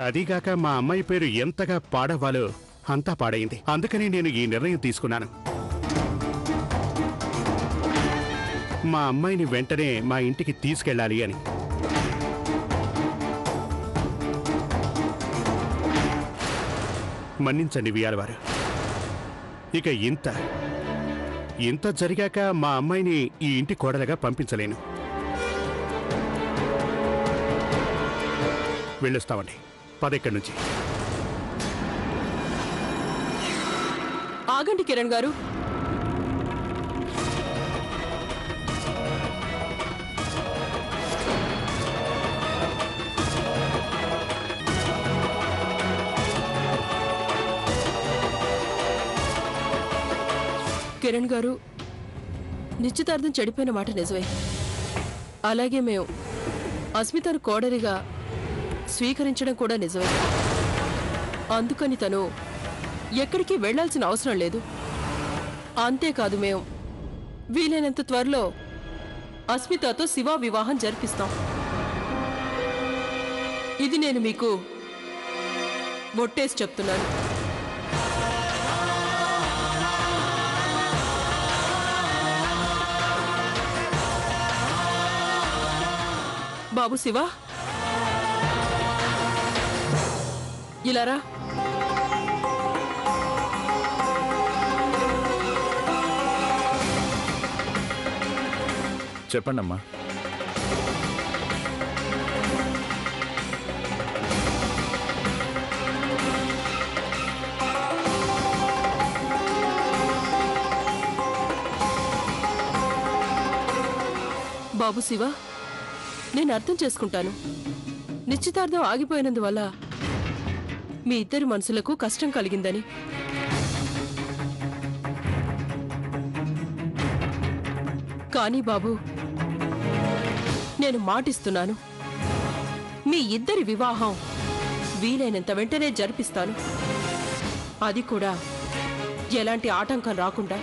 అదీగాక మా అమ్మాయి పేరు ఎంతగా పాడవాలో అంతా పాడైంది. అందుకని నేను ఈ నిర్ణయం తీసుకున్నాను. మా అమ్మాయిని వెంటనే మా ఇంటికి తీసుకెళ్ళాలి అని. మన్నించండి వియాలవారు. ఇక ఇంత జరిగాక మా అమ్మాయిని ఈ ఇంటి కోడలుగా పంపించలేను. వెళ్ళొస్తామండి. పదెక్కడి నుంచి. ఆగండి కిరణ్ గారు. కిరణ్ గారు, నిశ్చితార్థం చెడిపోయిన మాట నిజమే. అలాగే మేము అస్మితను కోడలిగా స్వీకరించడం కూడా నిజమే. అందుకని తను ఎక్కడికి వెళ్లాల్సిన అవసరం లేదు. అంతేకాదు, మేము వీలైనంత త్వరలో అస్మితతో శివ వివాహం జరిపిస్తాం. ఇది నేను మీకు ఒట్టేసి చెప్తున్నాను. బాబు శివ, ఇలారా. చెప్పండమ్మా. బాబు శివ, నేను అర్థం చేసుకుంటాను. నిశ్చితార్థం ఆగిపోయినందువల్ల మీ ఇద్దరి మనసులకు కష్టం కలిగిందని. కానీ బాబు, నేను మాటిస్తున్నాను, మీ ఇద్దరి వివాహం వీలైనంత వెంటనే జరిపిస్తాను. అది కూడా ఎలాంటి ఆటంకం రాకుండా.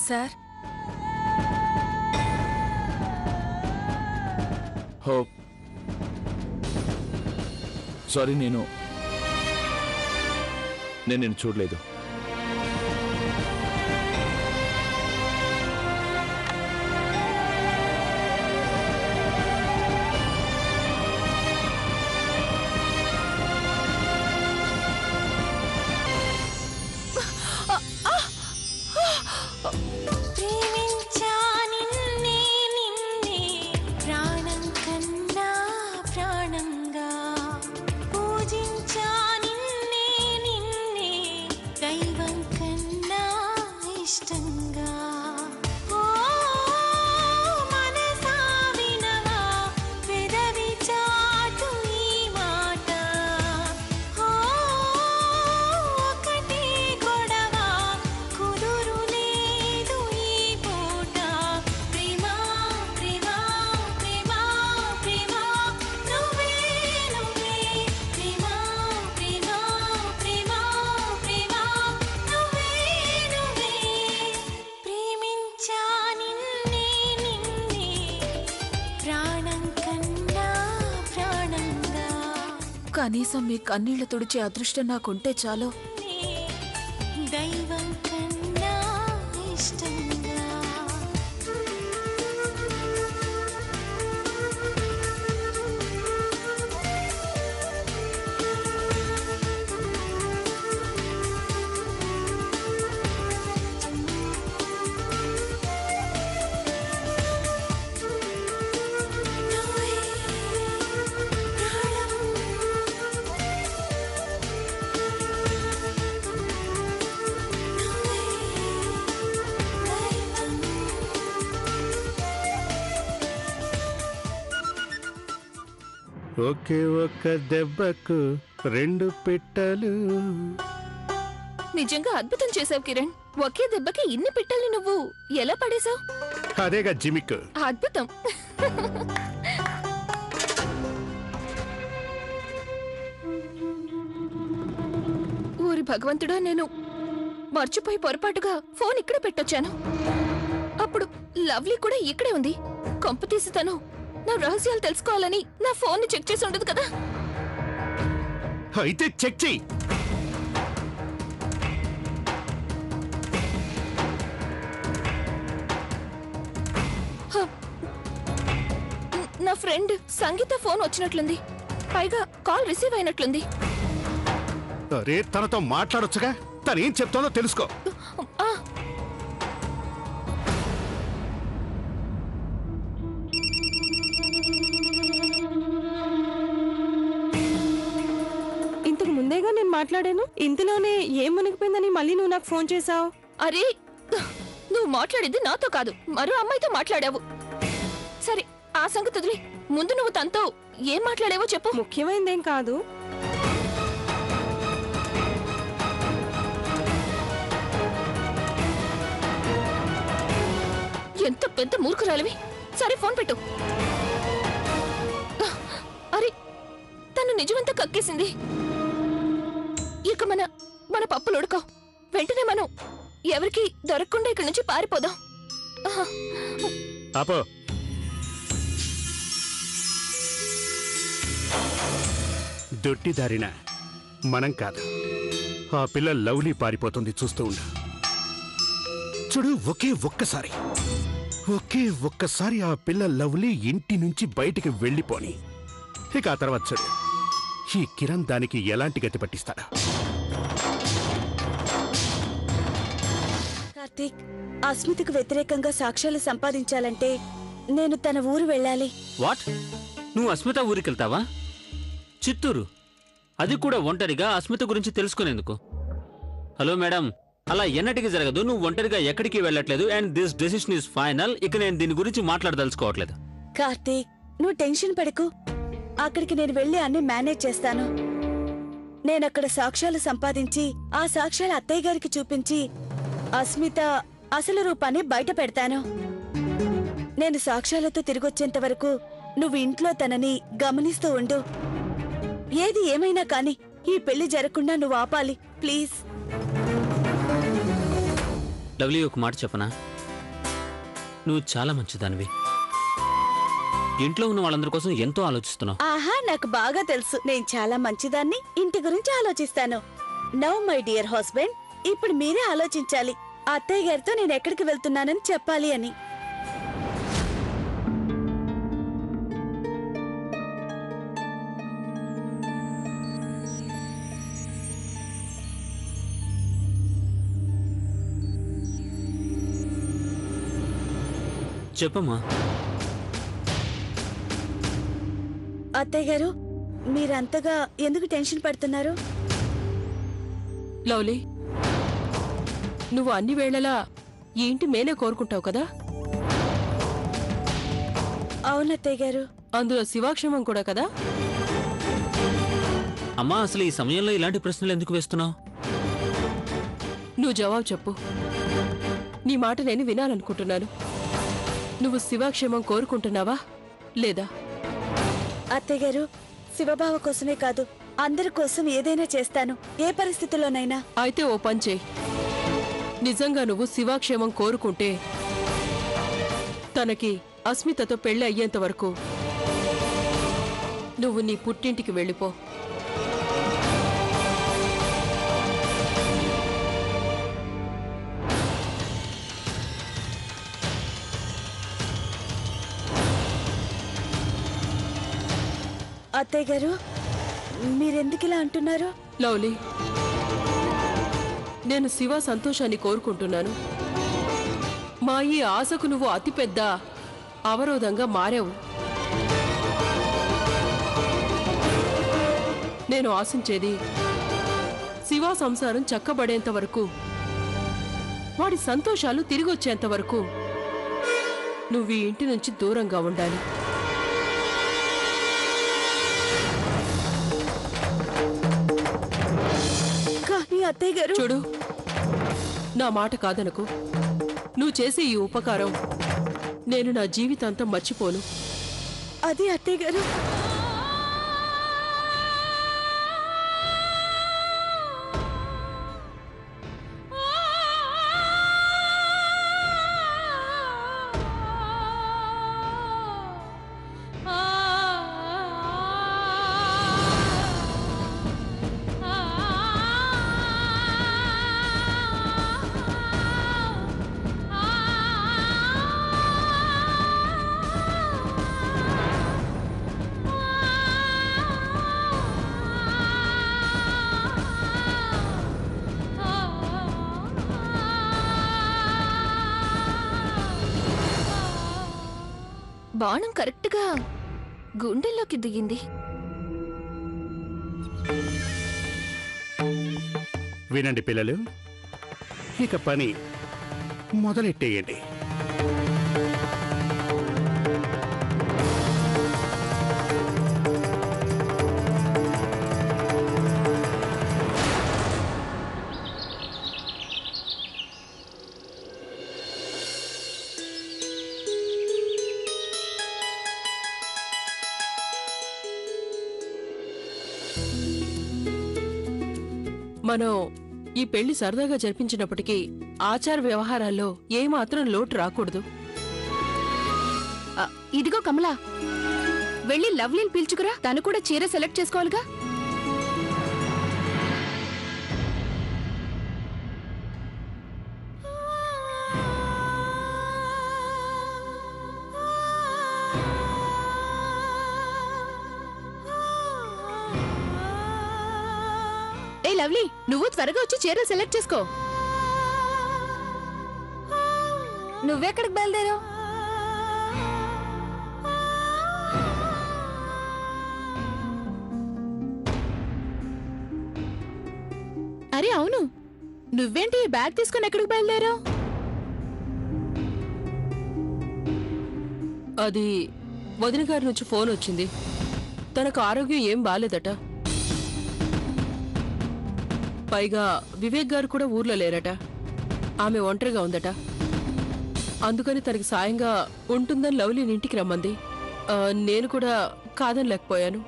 సార్, సారీ, నేను నిన్ను చూడలేదు. కనీసం మీ కన్నీళ్లు తుడిచే అదృష్టం నాకుంటే చాలు. దైవం కన్నా ఇష్టంగా ఒకే ఒక్క దెబ్బకు 2 పిట్టలు. నిజంగా అద్భుతం చేసావు కిరణ్. ఒకే దెబ్బకి ఇన్ని పిట్టల్ని నువ్వు ఎలా పడేశావు? అదేగా జిమిక్. అద్భుతం. ఊరి భగవంతుడా, నేను మర్చిపోయి పొరపాటుగా ఫోన్ ఇక్కడే పెట్టొచ్చాను. అప్పుడు లవ్లీ కూడా ఇక్కడే ఉంది. కొంప తీసి తను నా రహస్యాలు తెలుసుకోవాలని నా ఫోన్ ని చెక్ చేసి ఉండదు కదా. అయితే చెక్ చెయ్యి. నా ఫ్రెండ్ సంగీత ఫోన్ వచ్చినట్లుంది. పైగా కాల్ రిసీవ్ అయినట్లుంది. అరే, తనతో మాట్లాడొచ్చుగా. తనేం చెప్తానో తెలుసుకో. ఆ, ఇంతకు ముందేగా నేను మాట్లాడాను. ఇంతలోనే ఏం మునిగిపోయిందని మళ్ళీ నువ్వు నాకు ఫోన్ చేశావు. అరే, నువ్వు మాట్లాడింది నాతో కాదు, మరో అమ్మాయితో మాట్లాడావు. సరే, ఆ సంగతి వదిలే. ముందు నువ్వు తనతో ఏం మాట్లాడావో చెప్పు. ముఖ్యమైనదేం కాదు. ఎంత పెద్ద మూర్ఖురాలివి. సరే, ఫోన్ పెట్టు. అరే, తను నిజమంతా కక్కేసింది. ఇక మన పప్పులు ఉడకవు. వెంటనే మనం ఎవరికి దొరకకుండా ఇక్కడి నుంచి పారిపోదాం. ఆపో. దొట్టిదారిన మనం కాదు, ఆ పిల్ల లవ్లీ పారిపోతుంది. చూస్తూ ఉండు. చూడు, ఒకే ఒక్కసారి ఆ పిల్ల లవ్లీ ఇంటి నుంచి బయటికి వెళ్ళిపోని. ఇక ఆ తర్వాత చూడు, ఈ కిరణ్ దానికి ఎలాంటి గతి పట్టిస్తాడా. కార్తీక్, అస్మితకు వ్యతిరేకంగా సాక్ష్యాలు సంపాదించాలంటే నేను తన ఊరు వెళ్ళాలి. వాట్? నువ్వు అస్మిత ఊరికెళ్తావా? చిత్తూరు, అది కూడా ఒంటరిగా అస్మిత గురించి తెలుసుకునేందుకు? హలో మేడం, అలా ఎన్నటికీ జరగదు. నువ్వు ఒంటరిగా ఎక్కడికి వెళ్ళట్లేదు. And this decision is final. ఇక నేను దీని గురించి మాట్లాడదలుచుకోవట్లేదు. కార్తీక్, నువ్వు టెన్షన్ పడకు. అక్కడికి నేను వెళ్ళి అన్ని మేనేజ్ చేస్తాను. నేనక్కడ సాక్ష్యాలు సంపాదించి ఆ సాక్ష్యాలు అత్తయ్య గారికి చూపించి అస్మిత అసలు రూపాన్ని బయట పెడతాను. నేను సాక్ష్యాలతో తిరిగొచ్చేంత వరకు నువ్వు ఇంట్లో తనని గమనిస్తూ ఉండు. ఏది ఏమైనా కాని ఈ పెళ్లి జరగకుండా నువ్వు ఆపాలి, ప్లీజ్. లవ్లీ, ఒక మాట చెప్పనా? నువ్వు చాలా మంచిదానివి. ఇంట్లో ఉన్న వాళ్ళందరి కోసం ఎంతో ఆలోచిస్తున్నావు. ఆహా, నాకు బాగా తెలుసు. నేను చాలా మంచిదాన్ని, ఇంటి గురించి ఆలోచిస్తాను. నౌ మై డియర్ హస్బెండ్, ఇప్పుడు మీరే ఆలోచించాలి. అత్తయ్య గారితో నేను ఎక్కడికి వెళ్తున్నానని చెప్పాలి అని. చెప్పమ్మా. అత్తయ్య గారు, మీరంతగా ఎందుకు టెన్షన్ పడుతున్నారు? లవ్లీ, నువ్వు అన్ని వేళలా ఈ ఇంటి మేలే కోరుకుంటావు కదా. అవునత్తయ్య గారు. అందులో శివాక్షేమం కూడా కదా. అమ్మా, అసలు ఈ సమయంలో ఇలాంటి ప్రశ్నలు ఎందుకు వేస్తున్నావు? నువ్వు జవాబు చెప్పు. నీ మాట నేను వినాలనుకుంటున్నాను. నువ్వు శివాక్షేమం కోరుకుంటున్నావా లేదా? అత్తయ్య గారు, శివబావ కోసమే కాదు, అందరి కోసం ఏదైనా చేస్తాను, ఏ పరిస్థితుల్లోనైనా. అయితే ఓ పని చేయి. నిజంగా నువ్వు శివాక్షేమం కోరుకుంటే తనకి అస్మితతో పెళ్లి అయ్యేంత వరకు నువ్వు నీ పుట్టింటికి వెళ్ళిపో. అత్తయ్య గారు, మీరెందుకిలా అంటున్నారు? లవ్లీ, నేను శివ సంతోషాన్ని కోరుకుంటున్నాను. మా ఈ ఆశకు నువ్వు అతిపెద్ద అవరోధంగా మారావు. నేను ఆశించేది శివ సంసారం చక్కబడేంత వరకు, వాడి సంతోషాలు తిరిగొచ్చేంత వరకు నువ్వు ఈ ఇంటి నుంచి దూరంగా ఉండాలి. అత్తయ్య గారు. చూడు, నా మాట కాదనకు. నువ్వు చేసే ఈ ఉపకారం నేను నా జీవితాంతం మర్చిపోను. అది అత్తయ్య గారు. బాణం కరెక్ట్గా గుండెల్లోకి దిగింది. వినండి పిల్లలు, ఇక పని మొదలెట్టేయండి. మనం ఈ పెళ్లి సరదాగా జరిపించినప్పటికీ ఆచార వ్యవహారాల్లో ఏమాత్రం లోటు రాకూడదు. ఇదిగో కమలా, వెళ్ళి లవ్లీని పిలుచుకురా. తను కూడా చీర సెలెక్ట్ చేసుకోవాలిగా. ఏ లవ్లీ, నువ్వు త్వరగా వచ్చి చీర సెలెక్ట్ చేసుకో. నువ్వెక్కడికి బయలుదేరావు? అరే అవును, నువ్వేంటి ఈ బ్యాగ్ తీసుకుని ఎక్కడికి బయలుదేరావు? అది వదిన గారి నుంచి ఫోన్ వచ్చింది. తనకు ఆరోగ్యం ఏం బాలేదట. పైగా వివేక్ గారు కూడా ఊర్లో లేరట. ఆమె ఒంటరిగా ఉందట. అందుకని తనకి సాయంగా ఉంటుందని లవ్లీని ఇంటికి రమ్మంది. నేను కూడా కాదనలేకపోయాను.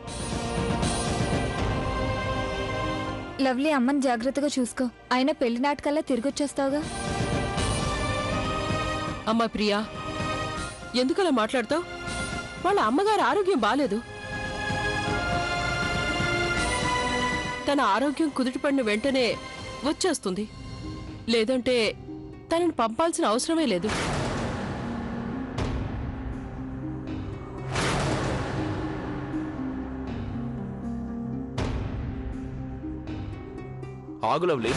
లవ్లీ, అమ్మని జాగ్రత్తగా చూసుకో. అయినా పెళ్లి నాటకల్లా తిరిగొచ్చేస్తావుగా. అమ్మా ప్రియా, ఎందుకలా మాట్లాడతావు? వాళ్ళ అమ్మగారి ఆరోగ్యం బాలేదు. తన ఆరోగ్యం కుదుటపడిన వెంటనే వచ్చేస్తుంది. లేదంటే తనని పంపాల్సిన అవసరమే లేదు. ఆగు లవ్లీ.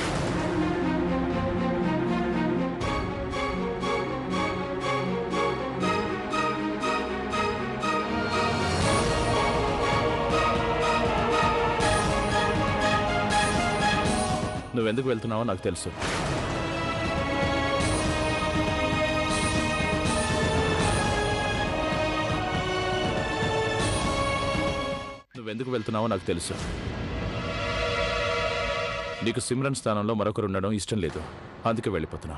నువ్వెందుకు వెళ్తున్నావో నాకు తెలుసు. నువ్వెందుకు వెళ్తున్నావో నాకు తెలుసు. నీకు సిమ్రన్ స్థానంలో మరొకరు ఉండడం ఇష్టం లేదు. అందుకే వెళ్ళిపోతున్నా.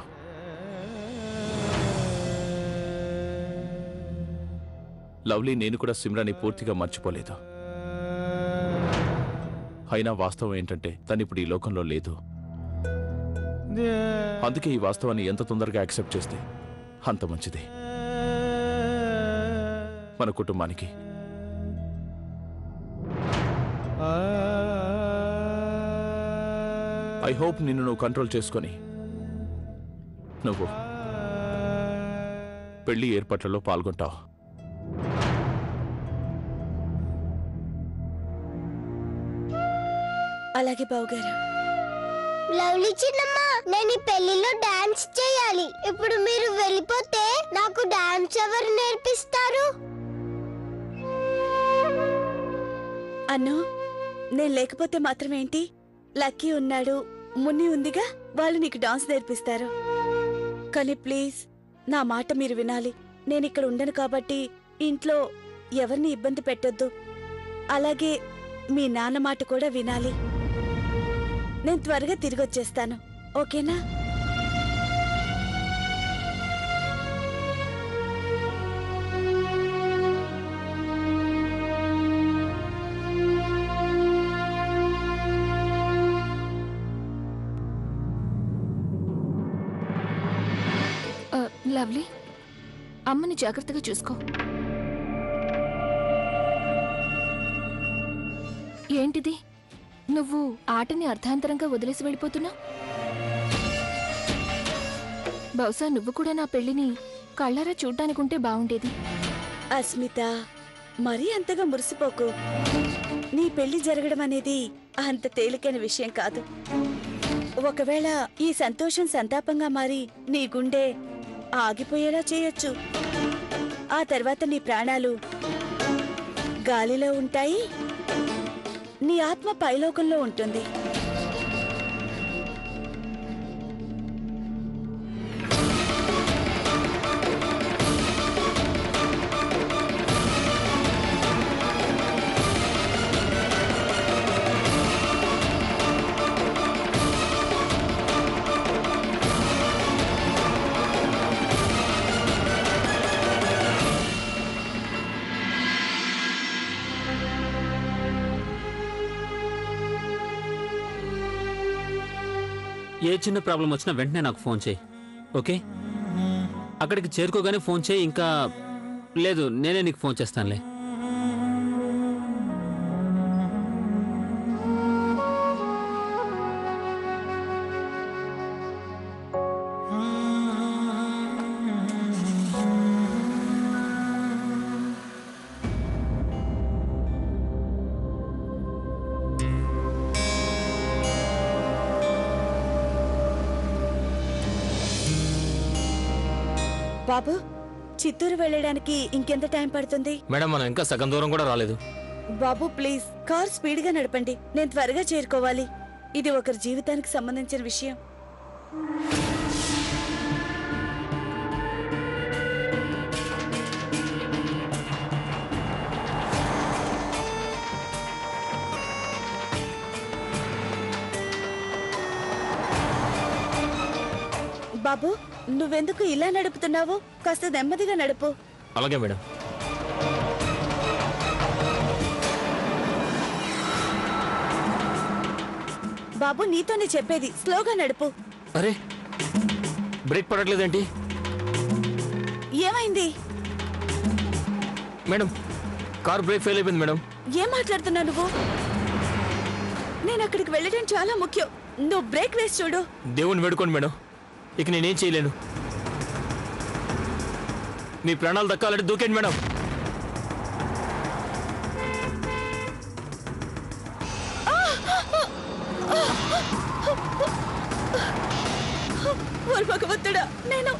లవ్లీ, నేను కూడా సిమ్రాన్ని పూర్తిగా మర్చిపోలేదు. అయినా వాస్తవం ఏంటంటే తను ఇప్పుడు ఈ లోకంలో లేదు. అందుకే ఈ వాస్తవాన్ని ఎంత తొందరగా యాక్సెప్ట్ చేస్తే అంత మంచిది మన కుటుంబానికి. ఐ హోప్ నిన్ను నువ్వు కంట్రోల్ చేసుకొని నువ్వు పెళ్లి ఏర్పాట్లలో పాల్గొంటావు. అలాగే బావగారు. లవ్లీ చిన్నమ్మ, నేను ఈ పెళ్లిలో డాన్స్ చేయాలి. ఇప్పుడు మీరు వెళ్ళిపోతే నాకు డాన్స్ ఎవరు నేర్పిస్తారు? అన్ను, నేను లేకపోతే మాత్రమేంటి? లక్కీ ఉన్నాడు, మున్ని ఉందిగా, వాళ్ళు నీకు డాన్స్ నేర్పిస్తారు. కానీ ప్లీజ్ నా మాట మీరు వినాలి. నేను ఇక్కడ ఉండను కాబట్టి ఇంట్లో ఎవరిని ఇబ్బంది పెట్టొద్దు. అలాగే మీ నాన్న మాట కూడా వినాలి. నేను త్వరగా తిరిగి వచ్చేస్తాను, ఓకేనా? లవ్లీ, అమ్మని జాగ్రత్తగా చూసుకో. ఏంటిది, నువ్వు ఆటని అర్ధాంతరంగా వదిలేసి వెళ్ళిపోతున్నావు? బహుశా నువ్వు కూడా నా పెళ్లిని కళ్ళారా చూడ్డానికుంటే బాగుండేది. అస్మిత, మరీ అంతగా మురిసిపోకు. నీ పెళ్లి జరగడం అనేది అంత తేలికైన విషయం కాదు. ఒకవేళ ఈ సంతోషం సంతాపంగా మారి నీ గుండె ఆగిపోయేలా చేయొచ్చు. ఆ తర్వాత నీ ప్రాణాలు గాలిలో ఉంటాయి, నీ ఆత్మ పైలోకంలో ఉంటుంది. ఏ చిన్న ప్రాబ్లం వచ్చినా వెంటనే నాకు ఫోన్ చేయి, ఓకే? అక్కడికి చేరుకోగానే ఫోన్ చేయి. ఇంకా లేదు, నేనే నీకు ఫోన్ చేస్తానులే. బాబు, చిత్తూరు వెళ్ళడానికి ఇంకెంత టైం పడుతుంది? మేడం, మనం ఇంకా సగం దూరం కూడా రాలేదు. బాబు ప్లీజ్, కార్ స్పీడ్గా నడపండి. నేను త్వరగా చేరుకోవాలి. ఇది ఒకరి జీవితానికి సంబంధించిన విషయం. బాబు, నువ్వెందుకు ఇలా నడుపుతున్నావు? కాస్త నెమ్మదిగా నడుపు. అలాగే మేడం. బాబు, నీతోనే చెప్పేది, స్లోగా నడుపు. అరే, బ్రేక్ పడట్లేదేంటి? ఏమైంది? మేడం, కార్ బ్రేక్ ఫెయిల్ అయిపోయింది మేడం. ఏం మాట్లాడుతున్నావు నువ్వు? నేను అక్కడికి వెళ్ళడం చాలా ముఖ్యం. నువ్వు బ్రేక్ వేసి చూడు. దేవుణ్ణి వేడుకోండి మేడం, ఇక నేనేం చేయలేను. మీ ప్రాణాలు దక్కాలంటే దూకేండి మేడం. భగవంతుడా, నేను